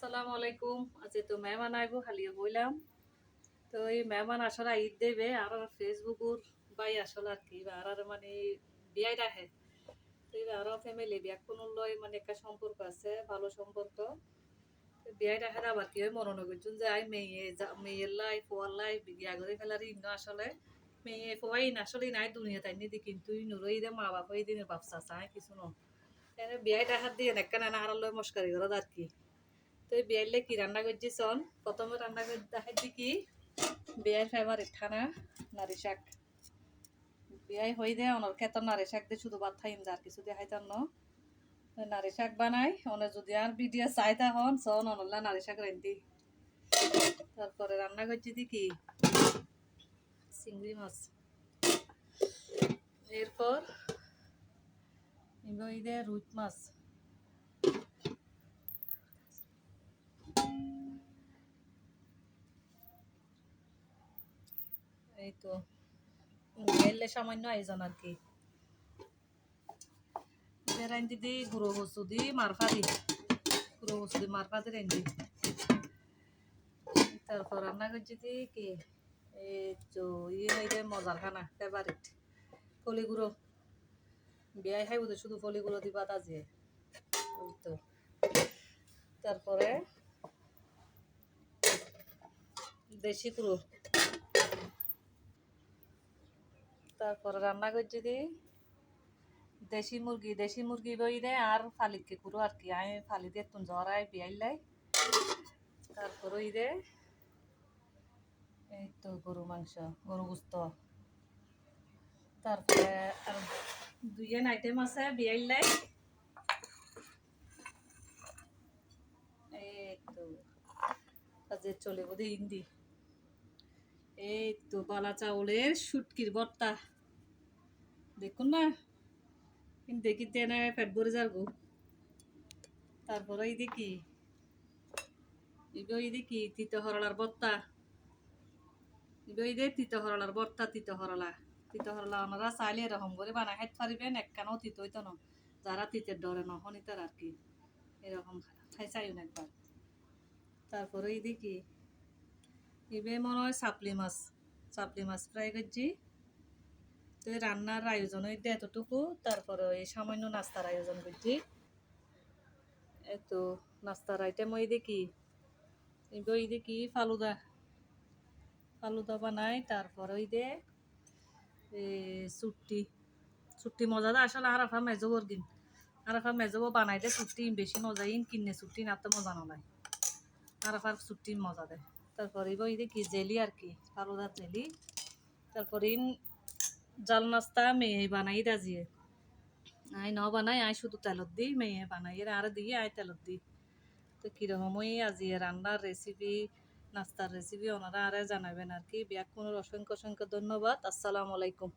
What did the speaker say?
আসসালামু আলাইকুম। আজকে তো মেহমান আইব খালিয়ে বইলাম। তো এই মেহমান আসলে ঈদ দেবে আর ফেসবুকুর বাই আসলে আর কি আর মানে বিয়াই রাখে। তো আরো ফ্যামিলি বিয়া কোনো লয় মানে একটা সম্পর্ক আছে ভালো সম্পর্ক। তো বিয়াই রাখে আবার কি হয় মনে করছেন যে আই মেয়ের লাই পোয়ার লাই বিয়া করে ফেলার ইন্ন আসলে মেয়ে পোয়াই না আসলে নাই দুনিয়া তাই নিদি কিন্তু নুরই দে মা বাপ এই দিনের বাপসা চায় কিছু ন। বিয়াই রাখার দিয়ে নেকা না আর লয় মস্কারি করা আর কি। তো বিয়াইলে কি রান্না করছি চন প্রথমে রান্না করে দেখাচ্ছি কি বিয়ার ফেভারিট খানা নারী শাক বিয়াই হয়ে দেয় অনর খেতাম নারী শাক দিয়ে শুধু ভাত খাইম যার কিছু দিয়ে খাইতাম ন নারী শাক বানাই অনেক যদি আর ভিডিও চাইতা হন চন অনল্লা নারী শাক রান্ধি তারপরে রান্না করছি দি কি চিংড়ি মাছ এরপর এই দে রুই মাছ এই তো এলে সামান্য আয়োজন আর কি রান্ধি দি গুঁড়ো বস্তু দি মারফা দি গুঁড়ো বস্তু দি মারফা দি রান্ধি তারপর রান্না করছি দি কি এই তো হইলে মজার খানা ফেভারিট ফলি গুঁড়ো বিয়াই খাইব তো শুধু ফলি গুঁড়ো দিবা তাজিয়ে ওই তো তারপরে দেশি গুঁড়ো তারপরে রান্না করছি দি দেশি মুরগি বই দে আর ফালিকে গুঁড়ো আর কি আমি ফালি দিয়ে তুন জরাই বিয়াইলাই তারপর ওই দে এই তো গরু মাংস গরু গুস্ত তারপরে আর দুইয়েন আইটেম আছে বিয়াইলাই এই তো কাজে চলে বোধ হিন্দি এই তো বালা চাউলের শুটকির ভর্তা দেখুন না দেখিতে না পেট ভরে যার গো তারপরে এই দেখি এই দেখি তিতো হরলার ভর্তা এই দে তিতো হরলার ভর্তা তিতো হরলা ওনারা চাইলে এরকম করে বানাই খাইতে পারিবেন একখানাও তিতো হইতো না যারা তিতের ডরে নহনি তার আর কি এরকম খাই চাইও না একবার তারপরে এই দেখি এবে মনে হয় চাপলি মাছ ফ্রাই করছি তো রান্নার আয়োজন হইতে এতটুকু তারপরে এই সামান্য নাস্তার আয়োজন করছি এত নাস্তার আইটেম ওই দেখি ফালুদা বানাই তারপর ওই দে ছুট্টি মজা দা আসলে আরাফা মেজবর দিন আরাফা মেজব বানাই দে ছুট্টি বেশি মজা ইন কিনে ছুট্টি না তো মজা নয় আরাফার ছুট্টি মজা দেয় তারপরে ওই দেখি জেলি আর কি ফালুদার জেলি তারপরে ইন জাল নাস্তা মেয়ে বানাই দাজিয়ে আই ন বানাই আই শুধু তেলত দিই মেয়ে বানাই এর আর দিয়ে আই তেলত দিই তো কীরকম ওই আজি রান্নার রেসিপি নাস্তার রেসিপি ওনারা আরে জানাবেন আর কি ব্যাক কোনো অসংখ্য ধন্যবাদ আসসালামু আলাইকুম।